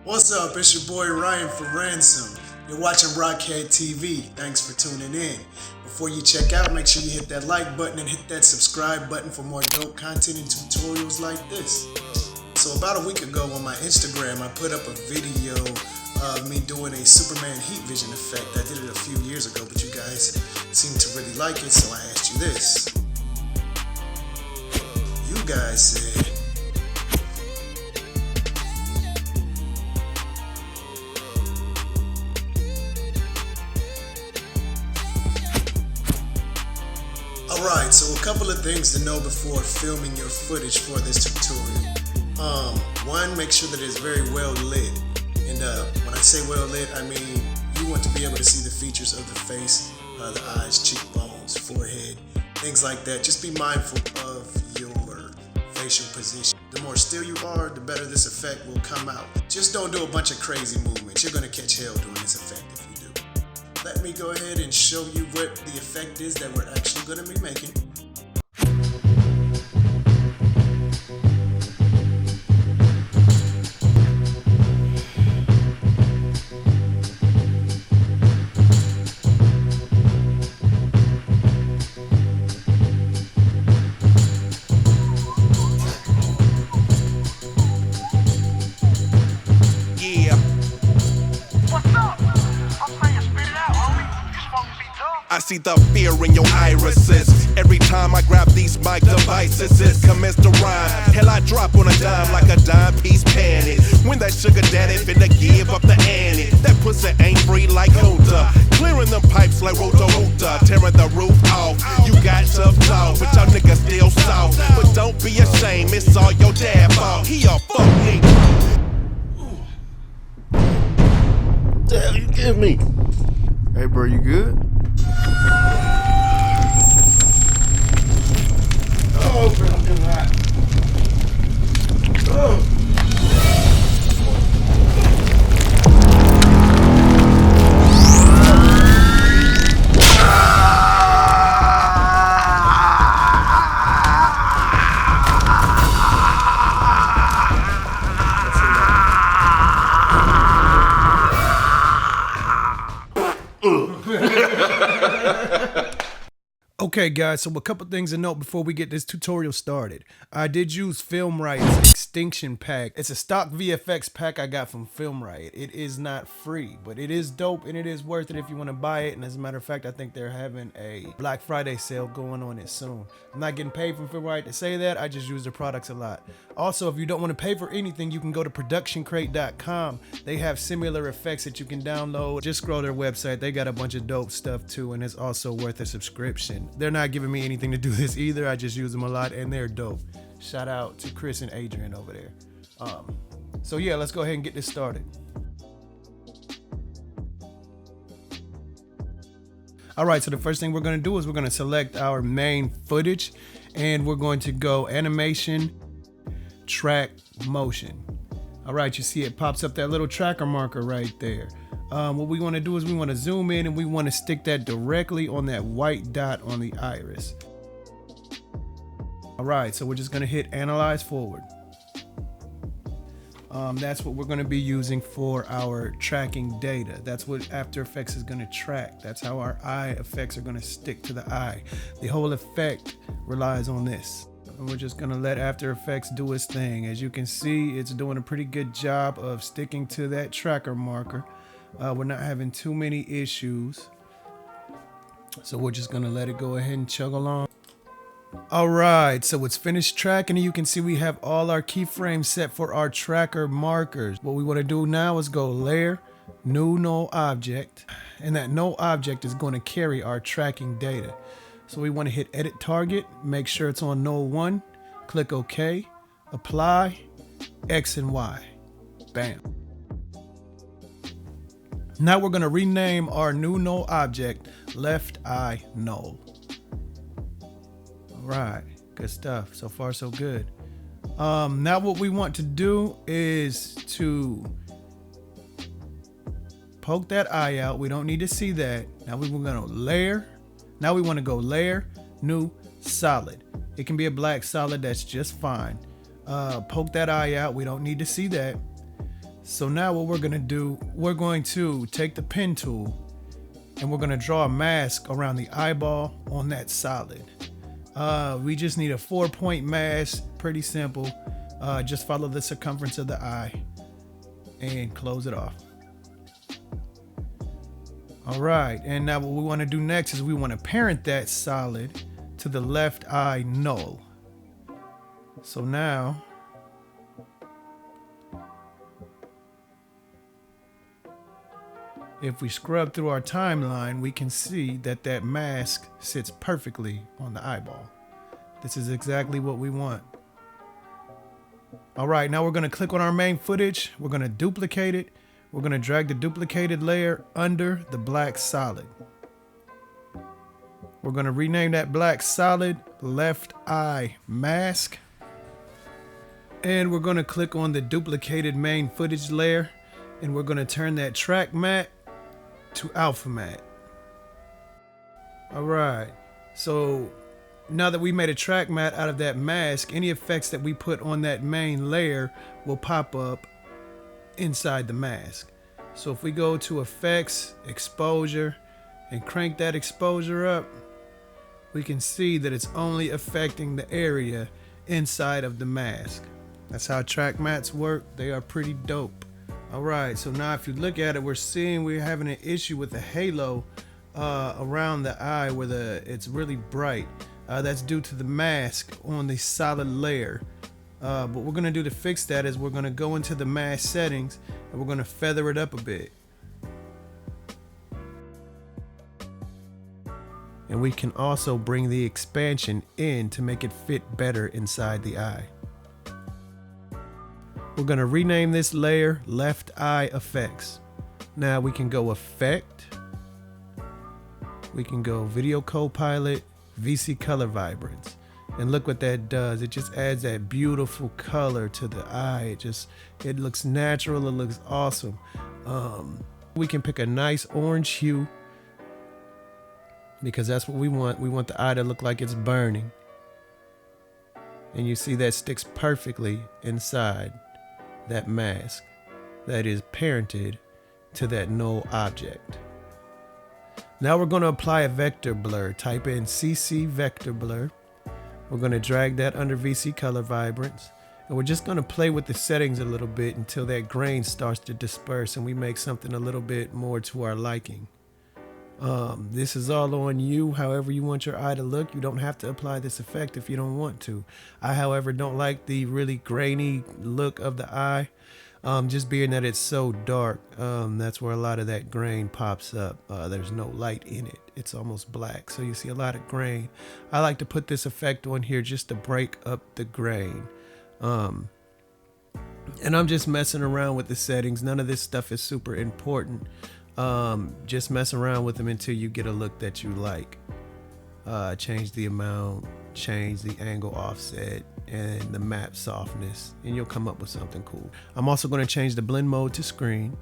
What's up? It's your boy Ryan for Ransom. You're watching Rockhead TV. Thanks for tuning in. Before you check out, make sure you hit that like button and hit that subscribe button for more dope content and tutorials like this. So about a week ago on my Instagram, I put up a video of me doing a Superman heat vision effect. I did it a few years ago, but you guys seem to really like it, so I asked you this. You guys said, alright, so a couple of things to know before filming your footage for this tutorial. One, make sure that it's very well lit. And when I say well lit, I mean you want to be able to see the features of the face, the eyes, cheekbones, forehead, things like that. Just be mindful of your facial position. The more still you are, the better this effect will come out. Just don't do a bunch of crazy movements. You're going to catch hell doing this effect if you do. Let me go ahead and show you what the effect is that we're actually going to be making. I see the fear in your irises every time I grab these mic devices. It commence to rhyme. Hell, I drop on a dime like a dime piece panty. When that sugar daddy finna give up the ante, that pussy ain't free like Hunter. Clearing them pipes like Roto Rooter, tearing the roof off. You got tough talk, but y'all niggas still soft. But don't be ashamed, it's all your dad fault. He a fuck nigga. What the hell you give me? Hey, bro, you good? Oh, bro, I'm getting hot. Oh. Okay guys, so a couple things to note before we get this tutorial started. I did use Film Riot's Extinction Pack. It's a stock VFX pack I got from Film Riot. It is not free, but it is dope and it is worth it if you want to buy it. And as a matter of fact, I think they're having a Black Friday sale going on it soon. I'm not getting paid from Film Riot to say that, I just use their products a lot. Also, if you don't want to pay for anything, you can go to productioncrate.com. They have similar effects that you can download. Just scroll their website, they got a bunch of dope stuff too, and it's also worth a subscription. They're not giving me anything to do this either. I just use them a lot and they're dope. Shout out to Chris and Adrian over there. So yeah, let's go ahead and get this started. All right, so the first thing we're going to do is we're going to select our main footage and we're going to go animation, track, motion. All right, you see it pops up that little tracker marker right there. What we want to do is we want to zoom in and we want to stick that directly on that white dot on the iris. All right, so we're just going to hit analyze forward. That's what we're going to be using for our tracking data. That's what After Effects is going to track. That's how our eye effects are going to stick to the eye. The whole effect relies on this. And we're just going to let After Effects do its thing. As you can see, it's doing a pretty good job of sticking to that tracker marker. We're not having too many issues. So we're just going to let it go ahead and chug along. All right, so it's finished tracking and you can see we have all our keyframes set for our tracker markers. What we want to do now is go layer, new null object, and that null object is going to carry our tracking data. So we want to hit edit target, make sure it's on null 1, click OK, apply, X and Y, bam. Now we're going to rename our new null object left eye null. All right, good stuff. So far, so good. Now what we want to do is to poke that eye out. We don't need to see that. Now we're going to layer. Now we want to go layer, new, solid. It can be a black solid, that's just fine. Poke that eye out. We don't need to see that. So now what we're gonna do, we're going to take the pen tool and we're gonna draw a mask around the eyeball on that solid. We just need a 4-point mask, pretty simple. Just follow the circumference of the eye and close it off. All right, and now what we wanna do next is we wanna parent that solid to the left eye null. So now, if we scrub through our timeline, we can see that that mask sits perfectly on the eyeball. This is exactly what we want. All right, now we're gonna click on our main footage. We're gonna duplicate it. We're gonna drag the duplicated layer under the black solid. We're gonna rename that black solid left eye mask. And we're gonna click on the duplicated main footage layer and we're gonna turn that track matte to alpha matte. All right, so now that we made a track matte out of that mask, any effects that we put on that main layer will pop up inside the mask. So if we go to effects, exposure, and crank that exposure up, we can see that it's only affecting the area inside of the mask. That's how track mattes work. They are pretty dope. All right, so now if you look at it, we're seeing we're having an issue with the halo around the eye where it's really bright. That's due to the mask on the solid layer. What we're gonna do to fix that is we're gonna go into the mask settings and we're gonna feather it up a bit. And we can also bring the expansion in to make it fit better inside the eye. We're gonna rename this layer Left Eye Effects. Now we can go Effect, we can go Video Copilot, VC Color Vibrance. And look what that does. It just adds that beautiful color to the eye. It looks natural, it looks awesome. We can pick a nice orange hue because that's what we want. We want the eye to look like it's burning. And you see that sticks perfectly inside that mask that is parented to that null object. Now we're going to apply a vector blur. Type in CC vector blur. We're going to drag that under VC Color Vibrance. And we're just going to play with the settings a little bit until that grain starts to disperse and we make something a little bit more to our liking. This is all on you, however you want your eye to look. You don't have to apply this effect if you don't want to. I, however, don't like the really grainy look of the eye. Just being that it's so dark, that's where a lot of that grain pops up. There's no light in it. It's almost black, so you see a lot of grain. I like to put this effect on here just to break up the grain. And I'm just messing around with the settings. None of this stuff is super important. Just mess around with them until you get a look that you like. Change the amount, change the angle offset, and the map softness, and you'll come up with something cool. I'm also going to change the blend mode to screen.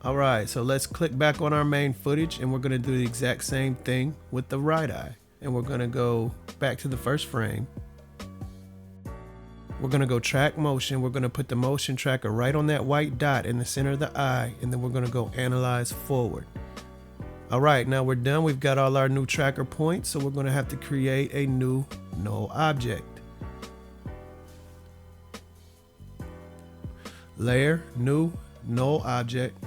All right, so let's click back on our main footage and we're going to do the exact same thing with the right eye. And we're going to go back to the first frame. We're going to go track motion. We're going to put the motion tracker right on that white dot in the center of the eye, and then we're going to go analyze forward. All right, now we're done. We've got all our new tracker points, so we're going to have to create a new null object. Layer, new, null object.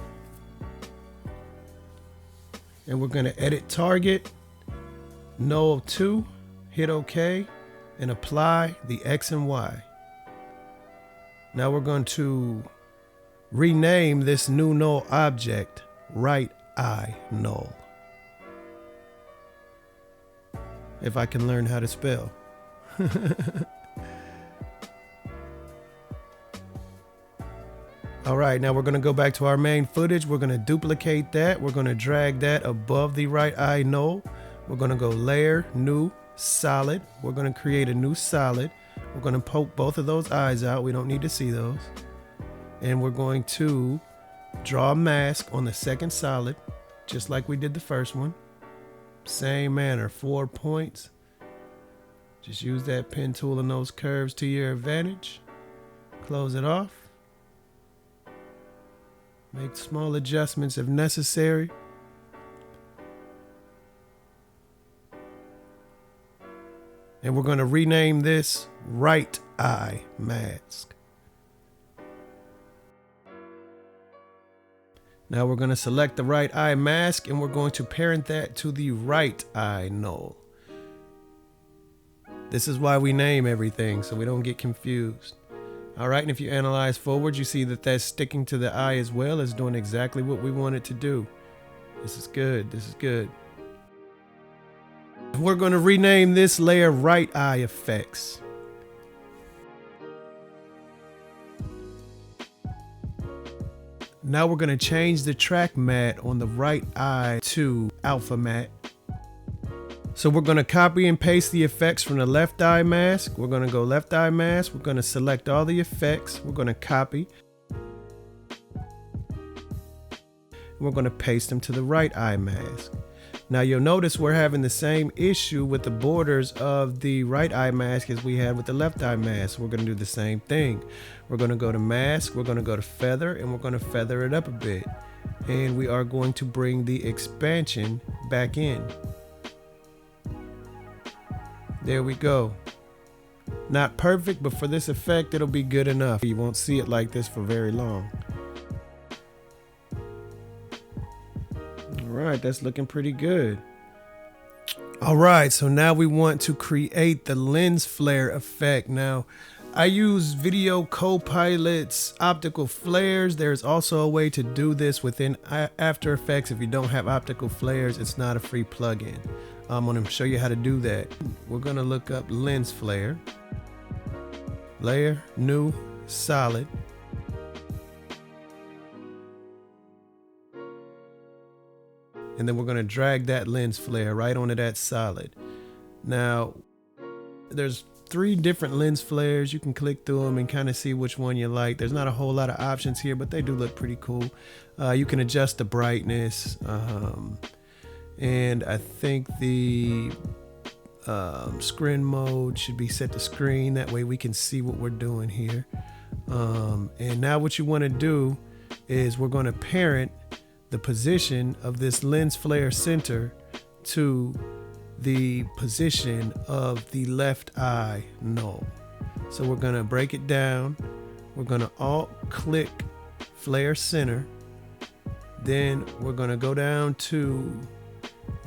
And we're going to edit target, null 2, hit OK, and apply the X and Y. Now we're going to rename this new null object right eye null. If I can learn how to spell. All right, now we're going to go back to our main footage. We're going to duplicate that. We're going to drag that above the right eye null. We're going to go layer, new, solid. We're going to create a new solid. We're going to poke both of those eyes out. We don't need to see those. And we're going to draw a mask on the second solid, just like we did the first one. Same manner, 4 points. Just use that pen tool and those curves to your advantage. Close it off. Make small adjustments if necessary. And we're going to rename this right eye mask. Now we're going to select the right eye mask and we're going to parent that to the right eye null. This is why we name everything, so we don't get confused. All right, and if you analyze forward, you see that that's sticking to the eye as well as doing exactly what we want it to do. This is good. This is good. We're going to rename this layer right eye effects. Now we're going to change the track matte on the right eye to alpha matte. So we're going to copy and paste the effects from the left eye mask. We're going to go left eye mask. We're going to select all the effects. We're going to copy. We're going to paste them to the right eye mask. Now you'll notice we're having the same issue with the borders of the right eye mask as we had with the left eye mask. We're going to do the same thing. We're going to go to mask, we're going to go to feather, and we're going to feather it up a bit. And we are going to bring the expansion back in. There we go. Not perfect, but for this effect, it'll be good enough. You won't see it like this for very long. All right, that's looking pretty good. All right, so now we want to create the lens flare effect. Now, I use Video Copilot's optical flares. There's also a way to do this within After Effects. If you don't have optical flares, it's not a free plugin. I'm going to show you how to do that. We're going to look up lens flare, layer, new, solid. And then we're going to drag that lens flare right onto that solid. Now, there's 3 different lens flares. You can click through them and kind of see which one you like. There's not a whole lot of options here, but they do look pretty cool. You can adjust the brightness. And I think the screen mode should be set to screen. That way we can see what we're doing here. And now what you want to do is we're going to parent the position of this lens flare center to the position of the left eye null. So we're going to break it down. We're going to alt click flare center. Then we're going to go down to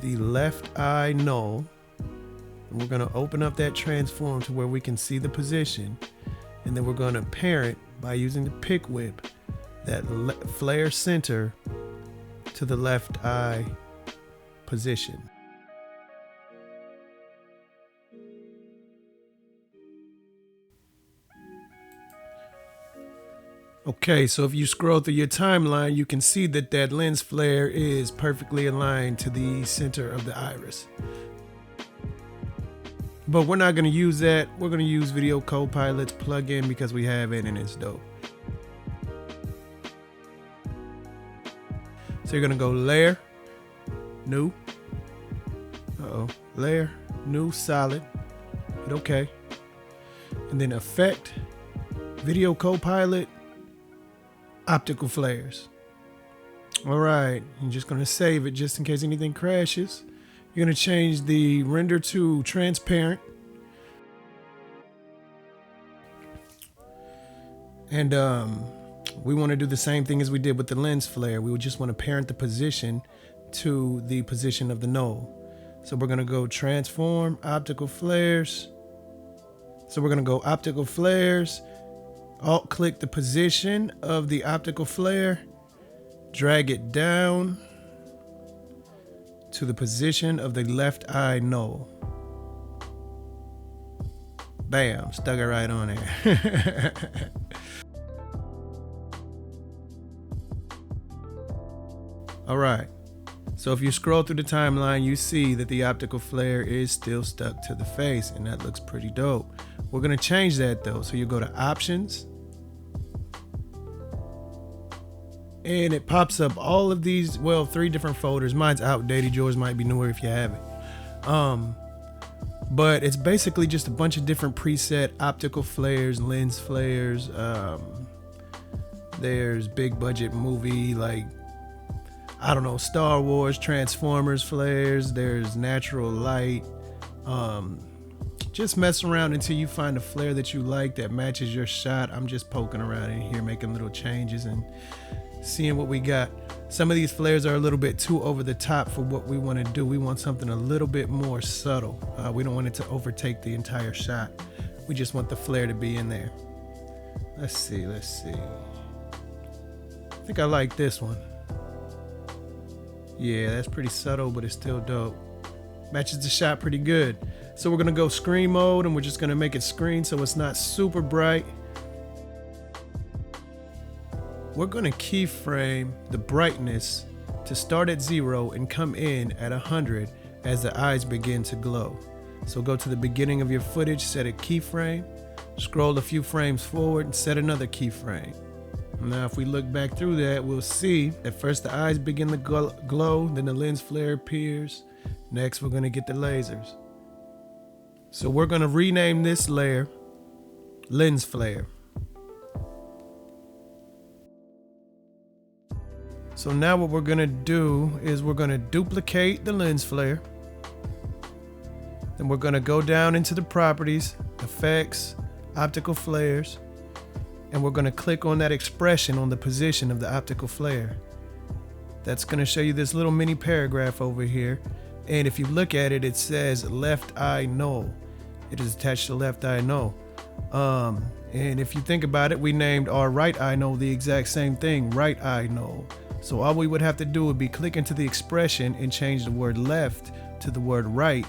the left eye null. And we're going to open up that transform to where we can see the position. And then we're going to parent by using the pick whip that flare center to the left eye position. Okay, so if you scroll through your timeline, you can see that that lens flare is perfectly aligned to the center of the iris. But we're not going to use that. We're going to use Video Copilot's plugin because we have it and it's dope. So you're going to go layer, new, layer, new, solid, hit OK. And then effect, Video Copilot, optical flares. All right, I'm just going to save it just in case anything crashes. You're going to change the render to transparent. And we want to do the same thing as we did with the lens flare. We would just want to parent the position to the position of the null. So we're going to go transform, optical flares. So we're going to go optical flares, alt click the position of the optical flare, drag it down to the position of the left eye null. Bam, stuck it right on there. All right, so if you scroll through the timeline, you see that the optical flare is still stuck to the face, and that looks pretty dope. We're gonna change that though. So you go to options, and it pops up all of these, well, 3 different folders. Mine's outdated, yours might be newer if you have it. But it's basically just a bunch of different preset optical flares, lens flares, There's big budget movie like, I don't know, Star Wars, Transformers flares. There's natural light. Just mess around until you find a flare that you like that matches your shot. I'm just poking around in here, making little changes and seeing what we got. Some of these flares are a little bit too over the top for what we want to do. We want something a little bit more subtle. We don't want it to overtake the entire shot. We just want the flare to be in there. Let's see. I think I like this one. Yeah, that's pretty subtle, but it's still dope. Matches the shot pretty good. So we're gonna go screen mode, and we're just gonna make it screen so it's not super bright. We're gonna keyframe the brightness to start at 0 and come in at 100 as the eyes begin to glow. So go to the beginning of your footage, set a keyframe, scroll a few frames forward and set another keyframe. Now if we look back through that, we'll see that first the eyes begin to glow, then the lens flare appears. Next we're gonna get the lasers. So we're gonna rename this layer lens flare. So now what we're gonna do is we're gonna duplicate the lens flare. Then we're gonna go down into the properties, effects, optical flares, and we're gonna click on that expression on the position of the optical flare. That's gonna show you this little mini paragraph over here. And if you look at it, it says left eye null. It is attached to left eye null. And if you think about it, we named our right eye null the exact same thing, right eye null. So all we would have to do would be click into the expression and change the word left to the word right,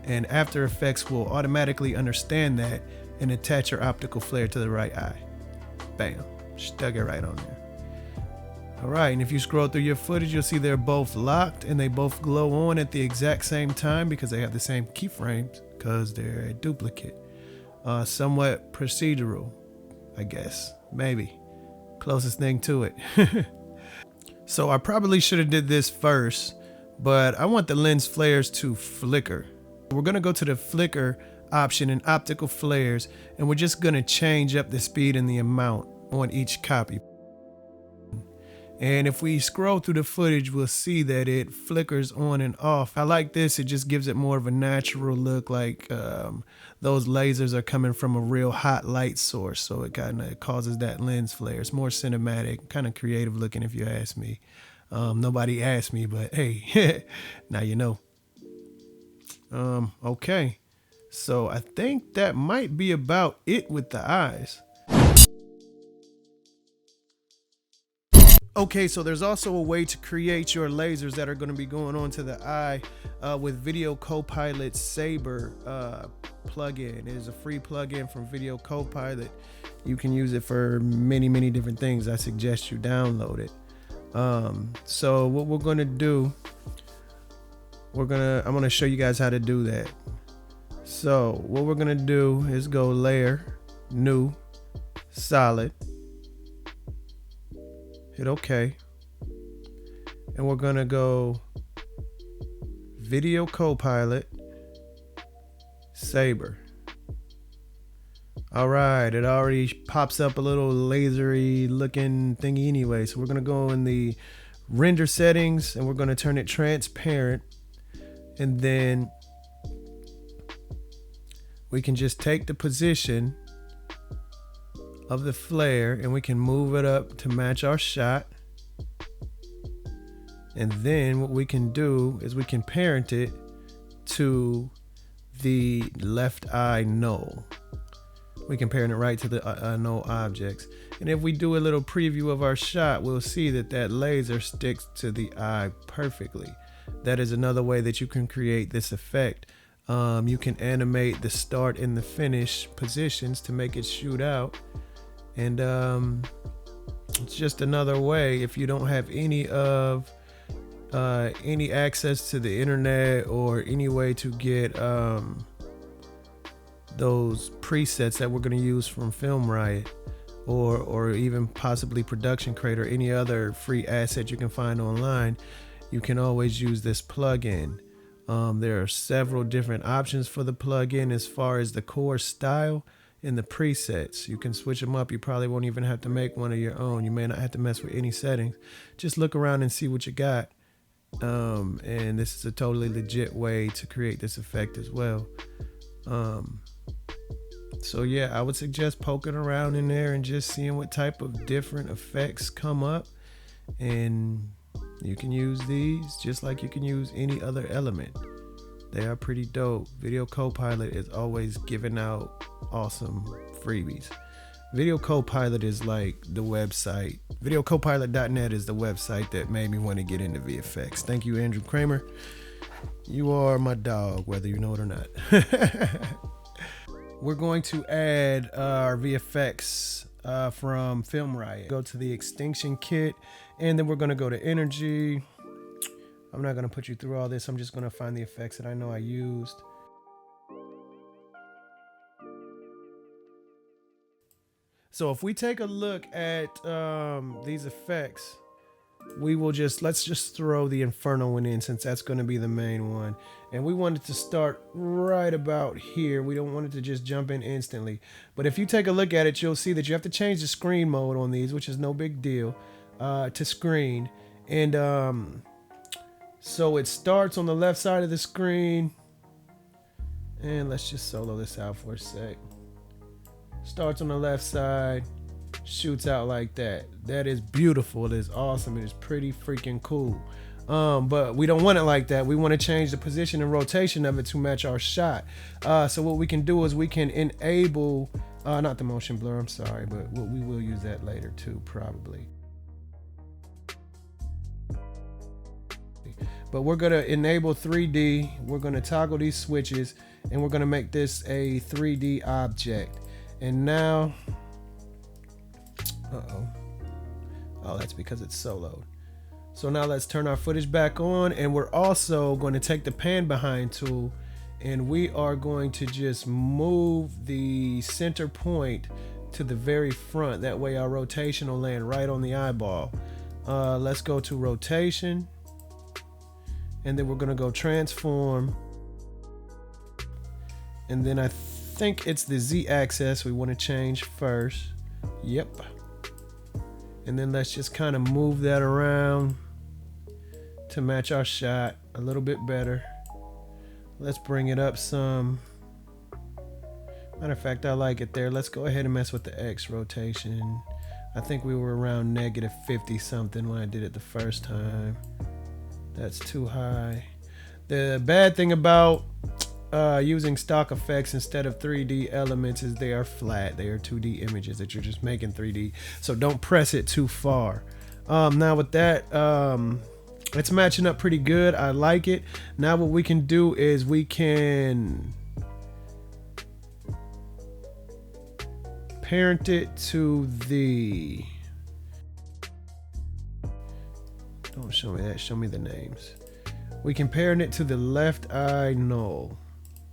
and After Effects will automatically understand that and attach your optical flare to the right eye. Bam, stuck it right on there. All right, and if you scroll through your footage, you'll see they're both locked and they both glow on at the exact same time because they have the same keyframes because they're a duplicate. Somewhat procedural, I guess, maybe. Closest thing to it. So I probably should have did this first, but I want the lens flares to flicker. We're gonna go to the flicker option in optical flares, and we're just gonna change up the speed and the amount on each copy. And if we scroll through the footage, we'll see that it flickers on and off. I like this, it just gives it more of a natural look, like those lasers are coming from a real hot light source. So it kind of causes that lens flare. It's more cinematic, kind of creative looking if you ask me. Nobody asked me, but hey, now you know. Okay, so I think that might be about it with the eyes. Okay, so there's also a way to create your lasers that are going to be going on to the eye with Video Copilot Saber plugin. It is a free plugin from Video Copilot. You can use it for many different things. I suggest you download it. So what we're going to do, I'm going to show you guys how to do that. So what we're going to do is go Layer, New, Solid. Hit OK, and we're gonna go Video Copilot Saber. All right, it already pops up a little lasery looking thingy anyway. So we're gonna go in the render settings and we're gonna turn it transparent, and then we can just take the position of the flare and we can move it up to match our shot. And then what we can do is we can parent it to the left eye null. We can parent it right to the null objects. And if we do a little preview of our shot, we'll see that that laser sticks to the eye perfectly. That is another way that you can create this effect. You can animate the start and the finish positions to make it shoot out. And it's just another way if you don't have any access to the internet or any way to get those presets that we're going to use from Film Riot or even possibly Production Crate or any other free asset you can find online. You can always use this plugin. There are several different options for the plugin as far as the core style. in the presets. You can switch them up. You probably won't even have to make one of your own. You may not have to mess with any settings. Just look around and see what you got. And this is a totally legit way to create this effect as well. So yeah, I would suggest poking around in there and just seeing what type of different effects come up. And you can use these just like you can use any other element. They are pretty dope. Video Copilot is always giving out awesome freebies. Video Copilot is like the website. VideoCopilot.net is the website that made me want to get into VFX. Thank you, Andrew Kramer. You are my dog, whether you know it or not. We're going to add our VFX from Film Riot. Go to the Extinction Kit, and then we're going to go to Energy. I'm not going to put you through all this. I'm just going to find the effects that I know I used. So if we take a look at these effects, we will let's just throw the Inferno one in, since that's going to be the main one. And we want it to start right about here. We don't want it to just jump in instantly. But if you take a look at it, you'll see that you have to change the screen mode on these, which is no big deal, to screen. And so it starts on the left side of the screen. And let's just solo this out for a sec. Starts on the left side, shoots out like that. That is beautiful. It is awesome. It is pretty freaking cool. But we don't want it like that. We want to change the position and rotation of it to match our shot. So what we can do is we can enable, not the motion blur, I'm sorry, but we will use that later too, probably. But we're going to enable 3D. We're going to toggle these switches, and we're going to make this a 3D object. And now, oh, that's because it's soloed. So now let's turn our footage back on, and we're also going to take the pan behind tool, and we are going to just move the center point to the very front. That way our rotation will land right on the eyeball. Let's go to rotation, and then we're going to go transform, and then I think it's the Z axis we want to change first. Yep. And then let's just kind of move that around to match our shot a little bit better. Let's bring it up some. Matter of fact, I like it there. Let's go ahead and mess with the X rotation. I think we were around -50 something when I did it the first time. That's too high. The bad thing about using stock effects instead of 3D elements is they are flat. They are 2D images that you're just making 3D. So don't press it too far. Now with that, it's matching up pretty good. I like it. Now what we can do is we can parent it to the, don't show me that, show me the names. We can parent it to the left eye null.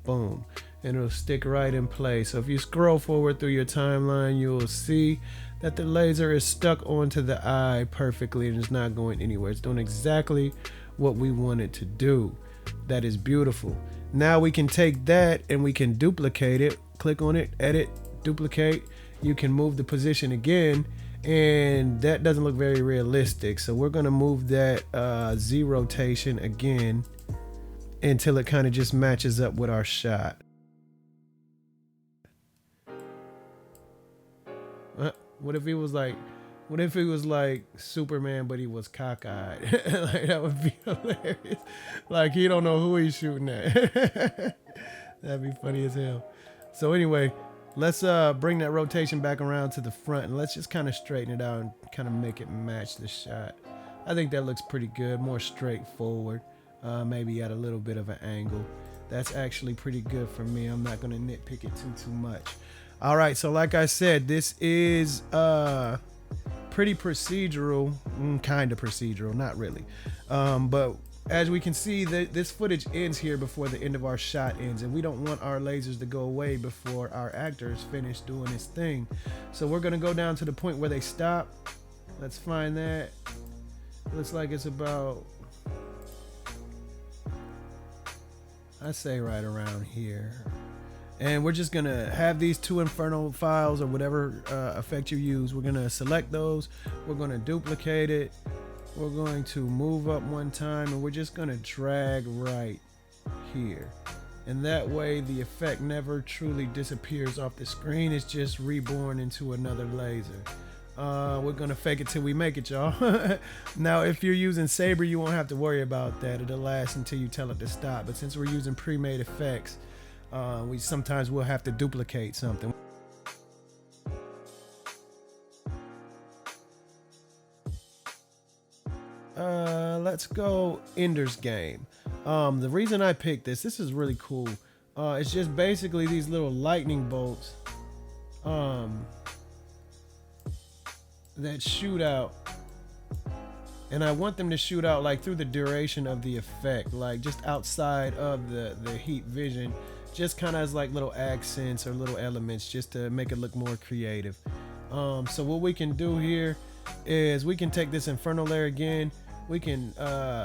Boom, and it'll stick right in place. So if you scroll forward through your timeline, you will see that the laser is stuck onto the eye perfectly and it's not going anywhere. It's doing exactly what we want it to do. That is beautiful. Now we can take that and we can duplicate it. Click on it, edit, duplicate. You can move the position again, and that doesn't look very realistic. So we're gonna move that Z rotation again until it kind of just matches up with our shot. What if he was like Superman, but he was cockeyed? Like, that would be hilarious. Like, he don't know who he's shooting at. That'd be funny as hell. So anyway, let's bring that rotation back around to the front, and let's just kind of straighten it out and kind of make it match the shot. I think that looks pretty good, more straightforward. Maybe at a little bit of an angle. That's actually pretty good for me. I'm not going to nitpick it too much. All right, so like I said, this is pretty procedural, kind of procedural, not really. But as we can see, this footage ends here before the end of our shot ends, and we don't want our lasers to go away before our actors finish doing his thing. So we're going to go down to the point where they stop. Let's find that. Looks like it's about, I say right around here. And we're just gonna have these two Inferno files or whatever effect you use. We're gonna select those. We're gonna duplicate it. We're going to move up one time, and we're just gonna drag right here. And that way the effect never truly disappears off the screen. It's just reborn into another laser. We're gonna fake it till we make it, y'all. Now, if you're using Saber, you won't have to worry about that. It'll last until you tell it to stop. But since we're using pre-made effects, we sometimes will have to duplicate something. Let's go Ender's Game. The reason I picked this is really cool. It's just basically these little lightning bolts that shoot out, and I want them to shoot out like through the duration of the effect, like just outside of the heat vision, just kind of as like little accents or little elements, just to make it look more creative. So what we can do here is we can take this Inferno layer again. We can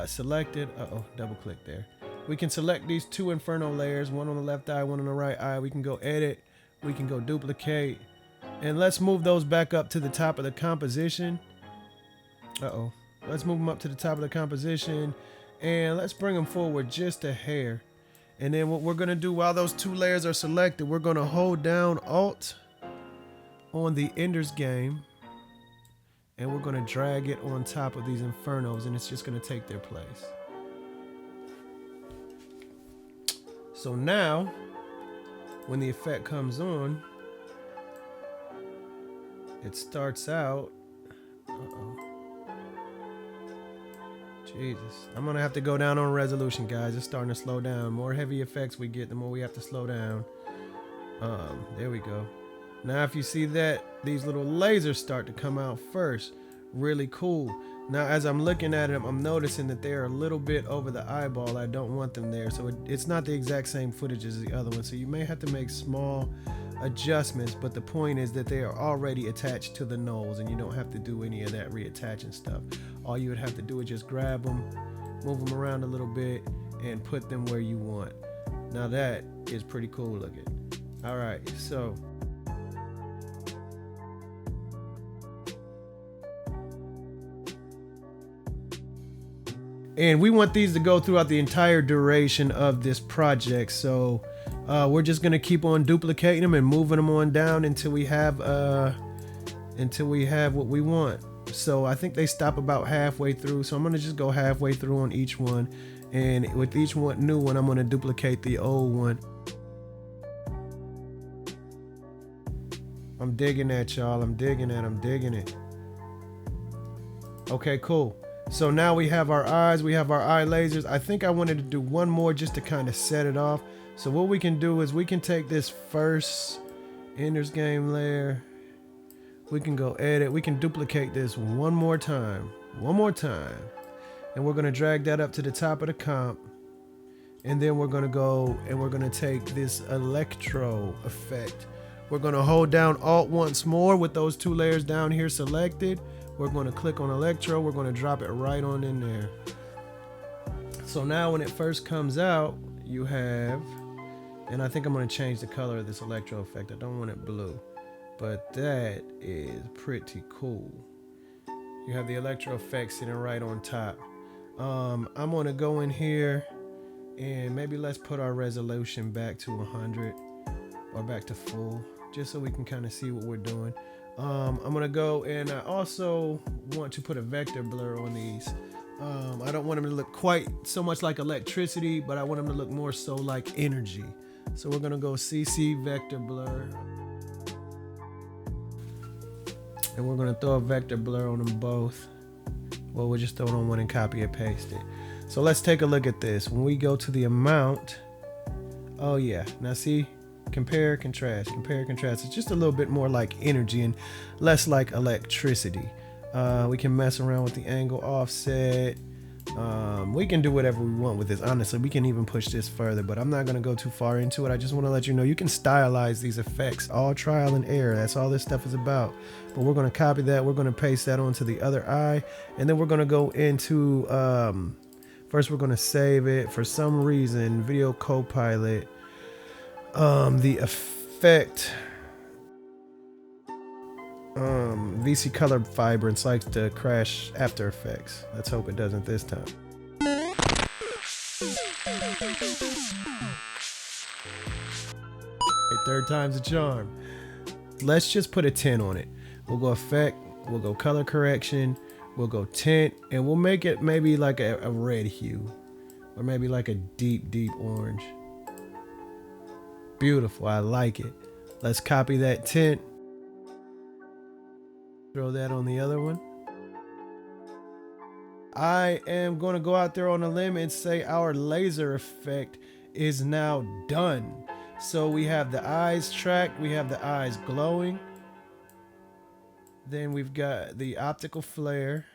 select it. Double click there. We can select these two Inferno layers, one on the left eye, one on the right eye. We can go edit. We can go duplicate. And let's move those back up to the top of the composition. Let's move them up to the top of the composition. And let's bring them forward just a hair. And then what we're going to do while those two layers are selected, we're going to hold down Alt on the Ender's Game. And we're going to drag it on top of these Infernos, and it's just going to take their place. So now, when the effect comes on, it starts out. Jesus. I'm going to have to go down on resolution, guys. It's starting to slow down. The more heavy effects we get, the more we have to slow down. There we go. Now, if you see that, these little lasers start to come out first. Really cool. Now, as I'm looking at them, I'm noticing that they're a little bit over the eyeball. I don't want them there. So it's not the exact same footage as the other one. So you may have to make small adjustments. But the point is that they are already attached to the nose, and you don't have to do any of that reattaching stuff. All you would have to do is just grab them, move them around a little bit, and put them where you want. Now that is pretty cool looking. All right, so and we want these to go throughout the entire duration of this project. So we're just gonna keep on duplicating them and moving them on down until we have what we want. So I think they stop about halfway through. So I'm gonna just go halfway through on each one, and with each new one, I'm gonna duplicate the old one. I'm digging that, y'all. I'm digging it. Okay, cool. So now we have our eyes, we have our eye lasers. I think I wanted to do one more just to kind of set it off. So what we can do is we can take this first Ender's Game layer. We can go edit. We can duplicate this one more time. And we're going to drag that up to the top of the comp. And then we're going to go and we're going to take this electro effect. We're going to hold down Alt once more with those two layers down here selected. We're going to click on electro. We're going to drop it right on in there. So now when it first comes out, you have, and I think I'm going to change the color of this electro effect. I don't want it blue, but that is pretty cool. You have the electro effect sitting right on top. I'm going to go in here and maybe let's put our resolution back to 100 or back to full, just so we can kind of see what we're doing. I'm gonna go, and I also want to put a vector blur on these. I don't want them to look quite so much like electricity, but I want them to look more so like energy. So we're gonna go CC vector blur, and we're gonna throw a vector blur on them both. Well, we'll just throw it on one and copy and paste it. So let's take a look at this. When we go to the amount, oh yeah, now see, compare, contrast. It's just a little bit more like energy and less like electricity. We can mess around with the angle offset. We can do whatever we want with this. Honestly, we can even push this further, but I'm not going to go too far into it. I just want to let you know you can stylize these effects. All trial and error. That's all this stuff is about. But we're going to copy that. We're going to paste that onto the other eye. And then we're going to go into, first we're going to save it. For some reason, Video Copilot, The effect, VC Color Vibrance likes to crash After Effects. Let's hope it doesn't this time. Third time's a charm. Let's just put a 10 on it. We'll go effect, we'll go color correction, we'll go tint, and we'll make it maybe like a red hue, or maybe like a deep orange. Beautiful, I like it. Let's copy that tint. Throw that on the other one. I am going to go out there on a limb and say our laser effect is now done. So we have the eyes tracked, we have the eyes glowing. Then we've got the optical flare,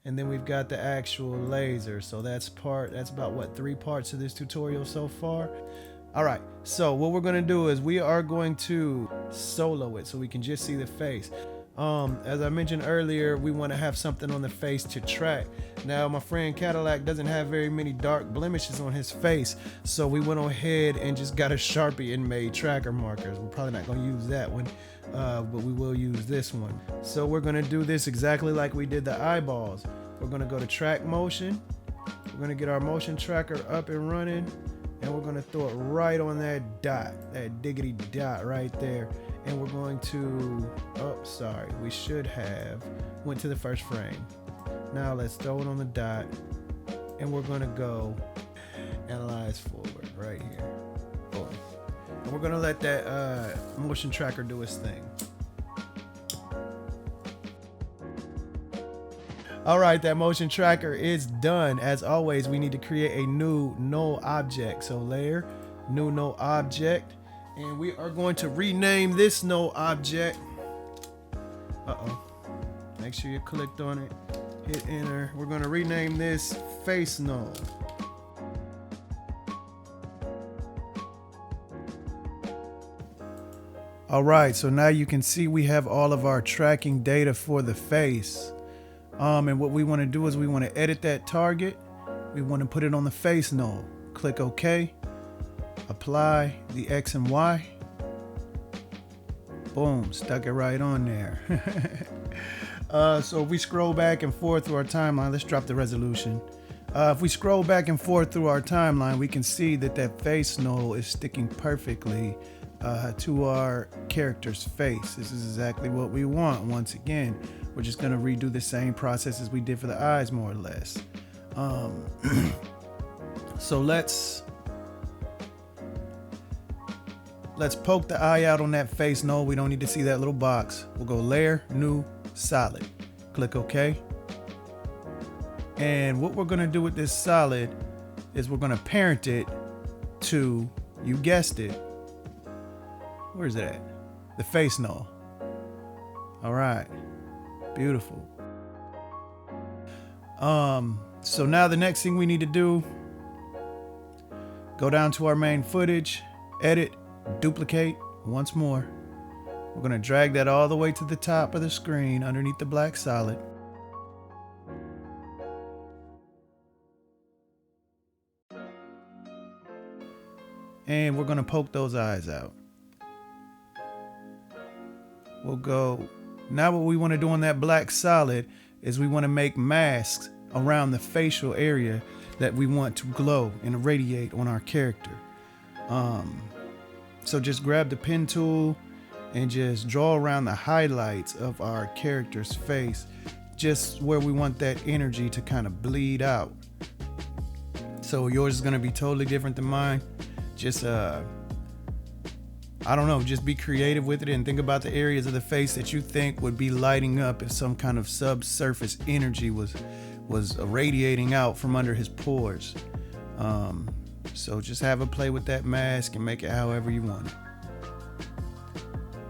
and then we've got the actual laser. So that's about what, 3 parts of this tutorial so far. All right, so what we're gonna do is we are going to solo it so we can just see the face. As I mentioned earlier, we want to have something on the face to track. Now, my friend Cadillac doesn't have very many dark blemishes on his face, so we went ahead and just got a Sharpie and made tracker markers. We're probably not going to use that one, but we will use this one. So we're going to do this exactly like we did the eyeballs. We're going to go to track motion. We're going to get our motion tracker up and running, and we're going to throw it right on that dot, that diggity dot right there. And we're going to, we should have went to the first frame. Now let's throw it on the dot, and we're gonna go analyze forward right here. Boom. And we're gonna let that motion tracker do its thing. All right, that motion tracker is done. As always, we need to create a new null object. So layer, new null object. And we are going to rename this null object. Make sure you clicked on it. Hit enter. We're going to rename this face null. All right, so now you can see we have all of our tracking data for the face. And what we want to do is we want to edit that target. We want to put it on the face null. Click OK. Apply the X and Y. Boom, stuck it right on there. So if we scroll back and forth through our timeline, let's drop the resolution. If we scroll back and forth through our timeline, we can see that that face null is sticking perfectly to our character's face. This is exactly what we want. Once again, we're just going to redo the same process as we did for the eyes, more or less. So let's poke the eye out on that face null. We don't need to see that little box. We'll go layer, new, solid. Click OK. And what we're going to do with this solid is we're going to parent it to, you guessed it, where is it at? The face null. All right, beautiful. So now the next thing we need to do, go down to our main footage, edit, duplicate once more. We're going to drag that all the way to the top of the screen underneath the black solid. And we're going to poke those eyes out. We'll go, now what we want to do on that black solid is we want to make masks around the facial area that we want to glow and irradiate on our character. So just grab the pen tool and just draw around the highlights of our character's face, just where we want that energy to kind of bleed out. So yours is going to be totally different than mine. Just I don't know, just be creative with it and think about the areas of the face that you think would be lighting up if some kind of subsurface energy was radiating out from under his pores. So just have a play with that mask and make it however you want it.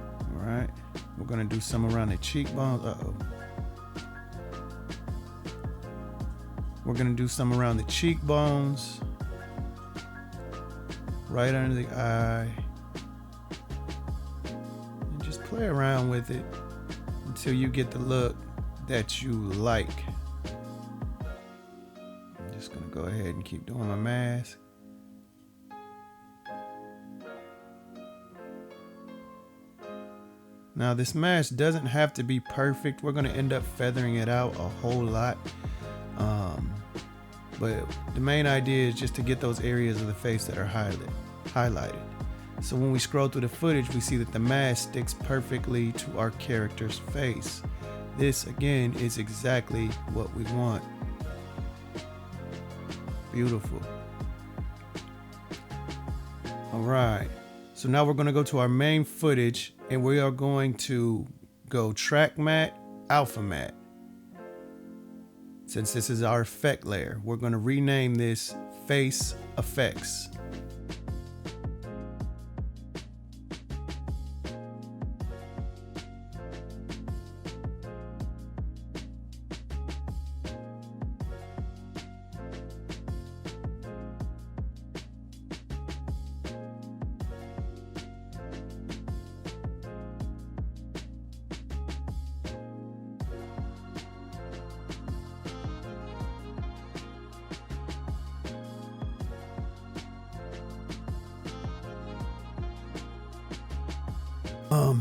All right, we're gonna do some around the cheekbones. We're gonna do some around the cheekbones, right under the eye. And just play around with it until you get the look that you like. I'm just gonna go ahead and keep doing my mask. Now this mask doesn't have to be perfect. We're gonna end up feathering it out a whole lot. But the main idea is just to get those areas of the face that are highlighted. So when we scroll through the footage, we see that the mask sticks perfectly to our character's face. This again is exactly what we want. Beautiful. All right. So now we're going to go to our main footage and we are going to go track matte, alpha matte. Since this is our effect layer, we're going to rename this face effects.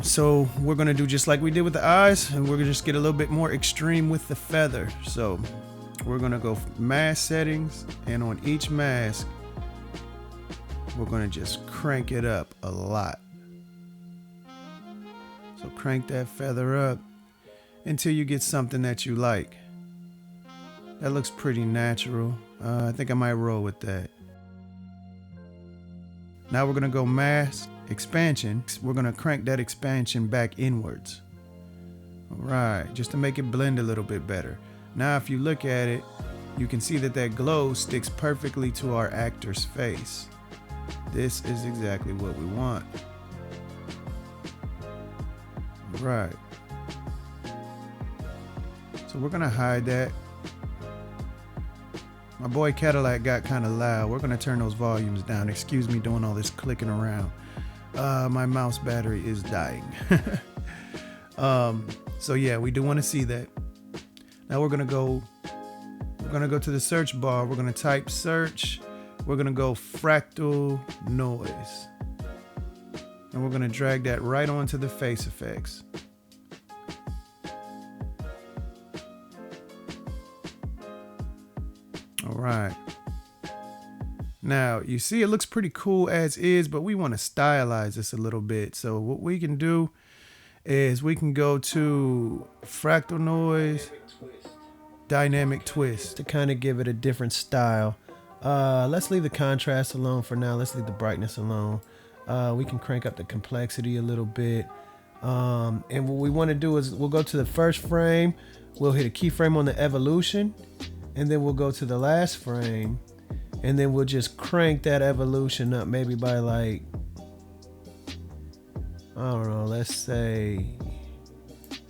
So we're gonna do just like we did with the eyes, and we're gonna just get a little bit more extreme with the feather. So we're gonna go mask settings, and on each mask, we're gonna just crank it up a lot. So crank that feather up until you get something that you like. That looks pretty natural. I think I might roll with that. Now we're gonna go mask expansion. We're gonna crank that expansion back inwards. All right, just to make it blend a little bit better. Now if you look at it, you can see that that glow sticks perfectly to our actor's face. This is exactly what we want. All right. So we're gonna hide that. My boy Cadillac got kind of loud. We're gonna turn those volumes down. Excuse me doing all this clicking around. My mouse battery is dying. So yeah, we do want to see that. Now we're gonna go to the search bar. We're gonna type search. We're gonna go fractal noise. And we're gonna drag that right onto the face effects. All right. Now, you see it looks pretty cool as is, but we want to stylize this a little bit. So what we can do is we can go to fractal noise, dynamic twist to kind of give it a different style. Let's leave the contrast alone for now. Let's leave the brightness alone. We can crank up the complexity a little bit. And what we want to do is we'll go to the first frame. We'll hit a keyframe on the evolution. And then we'll go to the last frame. And then we'll just crank that evolution up maybe by like, I don't know, let's say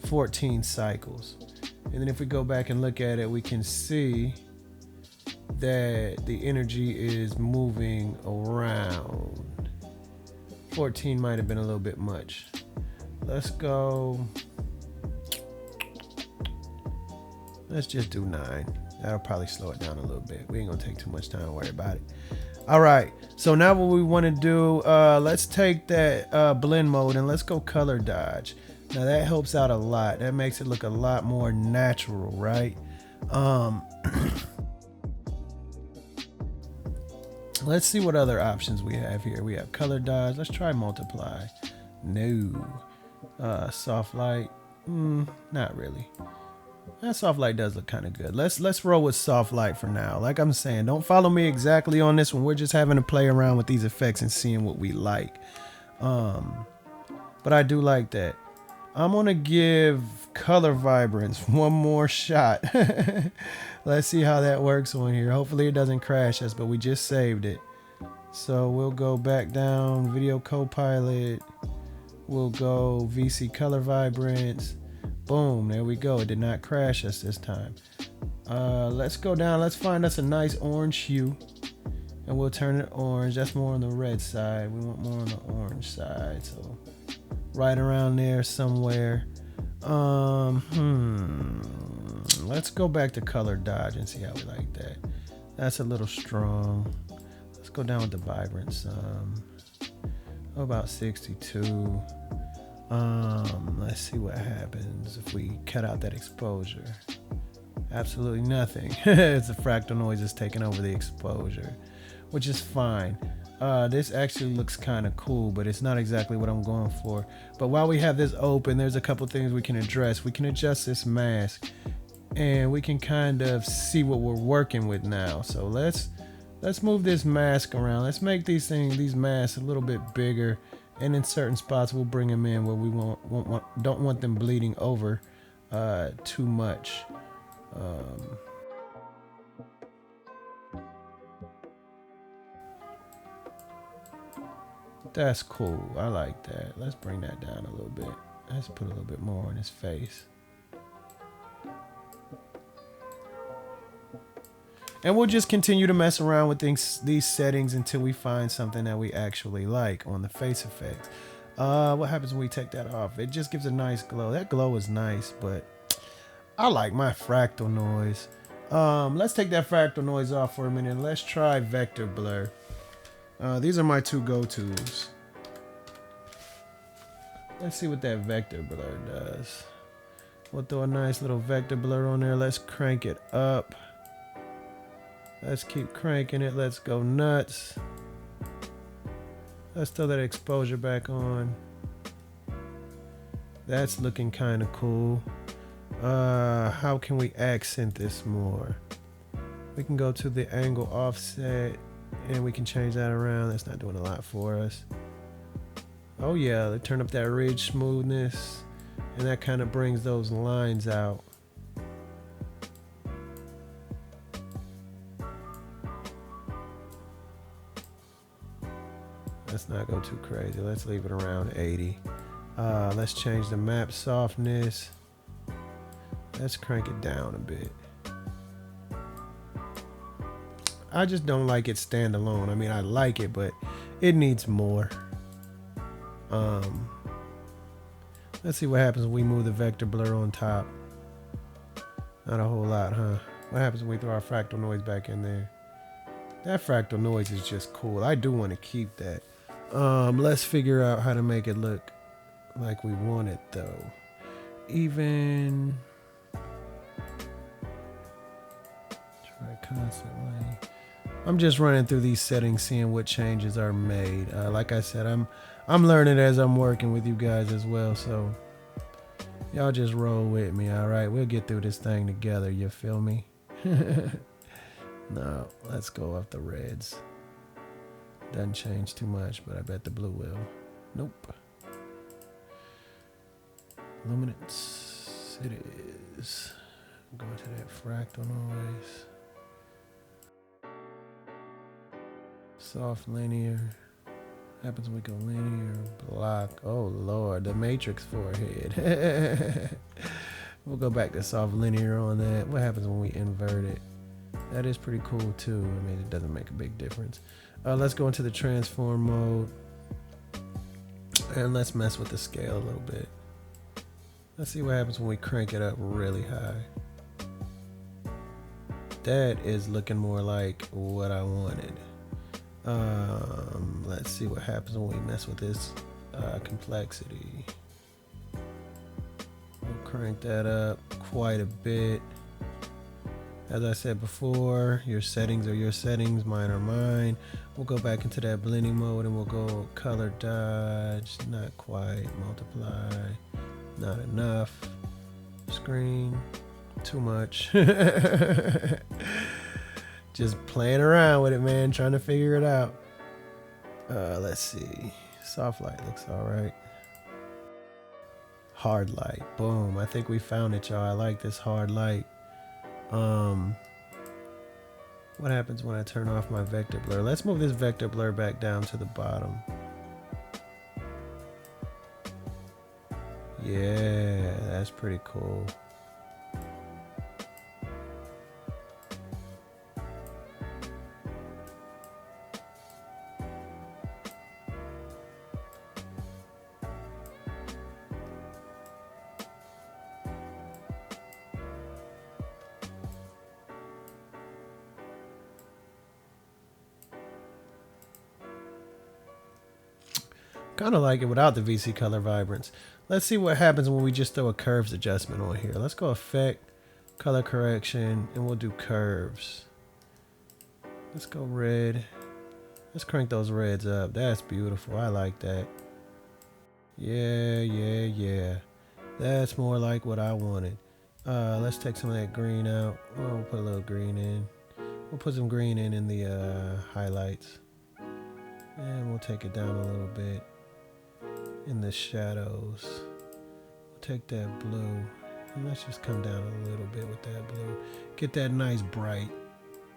14 cycles. And then if we go back and look at it, we can see that the energy is moving around. 14 might have been a little bit much. Let's go. Let's just do 9. That'll probably slow it down a little bit. We ain't gonna take too much time to worry about it. All right, so now what we want to do, let's take that blend mode and let's go color dodge. Now that helps out a lot. That makes it look a lot more natural, right? Let's see what other options we have here. We have color dodge. Let's try multiply. No. Soft light. Not really. That soft light does look kind of good. Let's roll with soft light for now. Like I'm saying, don't follow me exactly on this one. We're just having to play around with these effects and seeing what we like. But I do like that. I'm gonna give color vibrance one more shot. Let's see how that works on here. Hopefully it doesn't crash us, but we just saved it. So we'll go back down, Video Copilot. We'll go VC color vibrance. Boom, there we go. It did not crash us this time. Let's go down. Let's find us a nice orange hue. And we'll turn it orange. That's more on the red side. We want more on the orange side. So right around there somewhere. Let's go back to color dodge and see how we like that. That's a little strong. Let's go down with the vibrance. About 62. Let's see what happens if we cut out that exposure. Absolutely nothing. It's the fractal noise that's taking over the exposure, which is fine. This actually looks kind of cool, but it's not exactly what I'm going for. But while we have this open, there's a couple things we can address. We can adjust this mask, and we can kind of see what we're working with now. So let's move this mask around. Let's make these masks a little bit bigger, and in certain spots we'll bring them in where we don't want them bleeding over too much. That's cool. I like that. Let's bring that down a little bit. Let's put a little bit more on his face. And we'll just continue to mess around with these settings until we find something that we actually like on the face effects. What happens when we take that off? It just gives a nice glow. That glow is nice, but I like my fractal noise. Let's take that fractal noise off for a minute. Let's try vector blur. These are my two go-tos. Let's see what that vector blur does. We'll throw a nice little vector blur on there. Let's crank it up. Let's keep cranking it. Let's go nuts. Let's throw that exposure back on. That's looking kind of cool. How can we accent this more? We can go to the angle offset and we can change that around. That's not doing a lot for us. Oh yeah, they turn up that ridge smoothness, and that kind of brings those lines out. Let's not go too crazy. Let's leave it around 80. Let's change the map softness. Let's crank it down a bit. I just don't like it standalone. I mean, I like it, but it needs more. Let's see what happens when we move the vector blur on top. Not a whole lot, huh? What happens when we throw our fractal noise back in there? That fractal noise is just cool. I do want to keep that. Let's figure out how to make it look like we want it, though. Even try constantly. I'm just running through these settings, seeing what changes are made. Like I said, I'm learning as I'm working with you guys as well, so y'all just roll with me, all right? We'll get through this thing together, you feel me? No, let's go off the reds. Doesn't change too much, but I bet the blue will. Nope. Luminance, it is. Go to that fractal noise. Soft linear. Happens when we go linear block. Oh Lord, the matrix forehead. We'll go back to soft linear on that. What happens when we invert it? That is pretty cool too. I mean, it doesn't make a big difference. Let's go into the transform mode and let's mess with the scale a little bit. Let's see what happens when we crank it up really high. That is looking more like what I wanted. Let's see what happens when we mess with this complexity. We'll crank that up quite a bit. As I said before, your settings are your settings, mine are mine. We'll go back into that blending mode and we'll go color dodge, not quite, multiply, not enough, screen, too much. Just playing around with it, man, trying to figure it out. Let's see, soft light looks all right. Hard light, boom, I think we found it, y'all. I like this hard light. What happens when I turn off my vector blur? Let's move this vector blur back down to the bottom. Yeah, that's pretty cool. Kind of like it without the VC color vibrance. Let's see what happens when we just throw a curves adjustment on here. Let's go effect, color correction, and we'll do curves. Let's go red. Let's crank those reds up. That's beautiful. I like that. Yeah. That's more like what I wanted. Let's take some of that green out. Oh, we'll put a little green in. We'll put some green in the highlights. And we'll take it down a little bit in the shadows. We'll take that blue. And let's just come down a little bit with that blue. Get that nice bright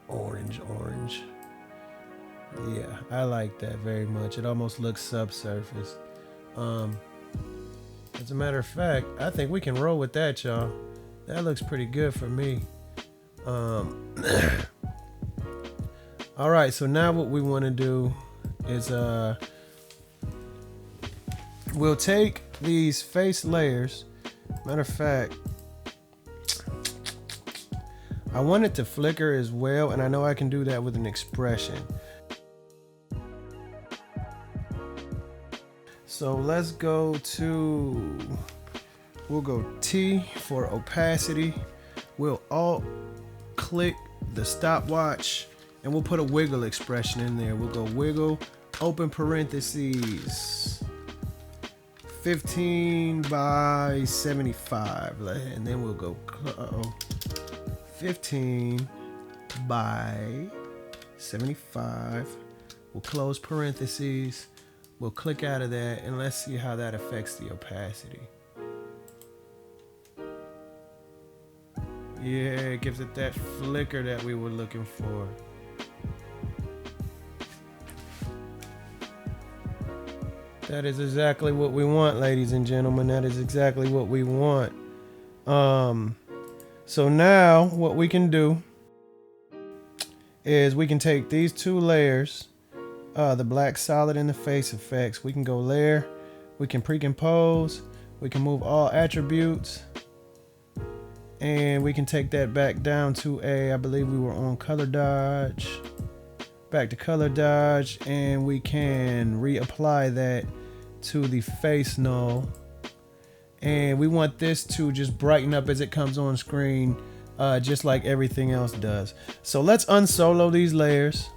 orange. Yeah, I like that very much. It almost looks subsurface. As a matter of fact, I think we can roll with that, y'all. That looks pretty good for me. All right, so now what we want to do is we'll take these face layers. Matter of fact, I want it to flicker as well, and I know I can do that with an expression. So let's go to, we'll go T for opacity. We'll alt click the stopwatch and we'll put a wiggle expression in there. We'll go wiggle, open parentheses, 15 by 75. And then we'll go 15 by 75. We'll close parentheses. We'll click out of that and let's see how that affects the opacity. Yeah, it gives it that flicker that we were looking for. That is exactly what we want, ladies and gentlemen. That is exactly what we want. So now what we can do is we can take these two layers, the black solid and the face effects. We can go layer, we can pre-compose, we can move all attributes, and we can take that back down to I believe we were on color dodge, back to color dodge, and we can reapply that to the face null. And we want this to just brighten up as it comes on screen, just like everything else does. So let's unsolo these layers.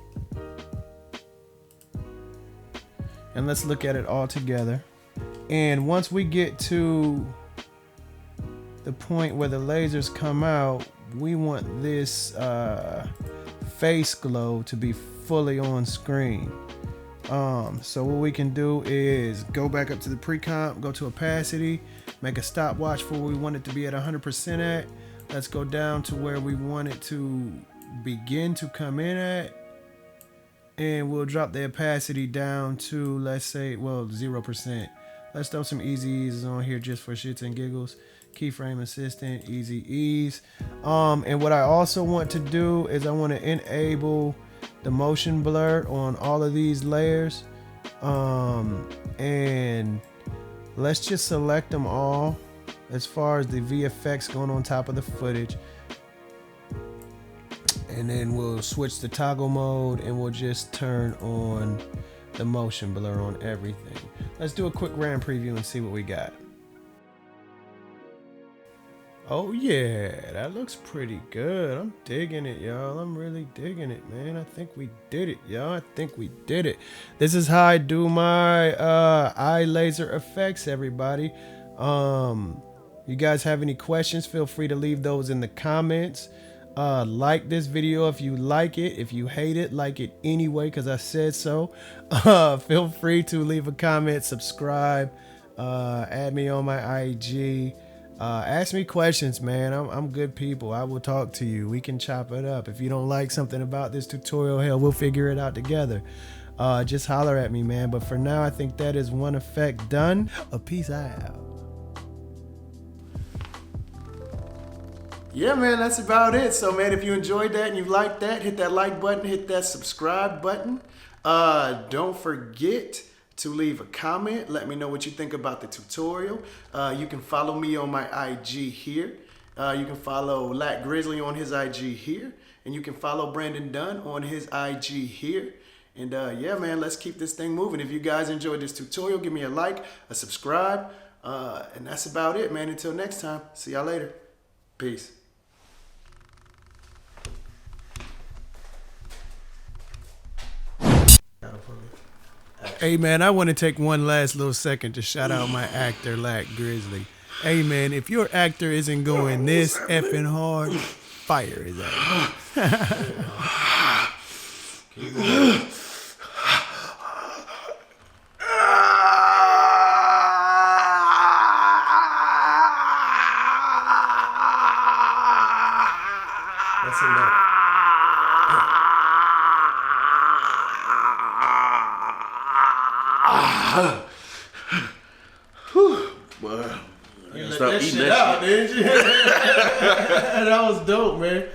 And let's look at it all together. And once we get to the point where the lasers come out, we want this face glow to be fully on screen. So what we can do is go back up to the pre-comp, go to opacity, make a stopwatch for where we want it to be at 100% at. Let's go down to where we want it to begin to come in at. And we'll drop the opacity down to, let's say, well, 0%. Let's throw some easy eases on here just for shits and giggles. Keyframe assistant, easy ease. And what I also want to do is I want to enable the motion blur on all of these layers. And let's just select them all as far as the VFX going on top of the footage. And then we'll switch to toggle mode and we'll just turn on the motion blur on everything. Let's do a quick RAM preview and see what we got. Oh yeah, that looks pretty good. I'm digging it, y'all. I'm really digging it, man. I think we did it, y'all. I think we did it. This is how I do my eye laser effects, everybody. You guys have any questions, feel free to leave those in the comments. Like this video if you like it. If you hate it, like it anyway because I said so. Feel free to leave a comment, subscribe, add me on my IG. Ask me questions, man. I'm good people. I will talk to you. We can chop it up. If you don't like something about this tutorial, hell, we'll figure it out together. Just holler at me, man. But for now, I think that is one effect done. A peace out. Yeah, man, that's about it. So, man, if you enjoyed that and you liked that, hit that like button, hit that subscribe button. Don't forget to leave a comment. Let me know what you think about the tutorial. You can follow me on my IG here. You can follow Lat Grizzly on his IG here. And you can follow Brandon Dunn on his IG here. And yeah, man, let's keep this thing moving. If you guys enjoyed this tutorial, give me a like, a subscribe, and that's about it, man. Until next time, see y'all later. Peace. Hey, man, I want to take one last little second to shout out my actor, Lack Grizzly. Hey, man, if your actor isn't going this effing hard, fire his ass. That's enough. Well, You let that shit out, didn't you? That was dope, man.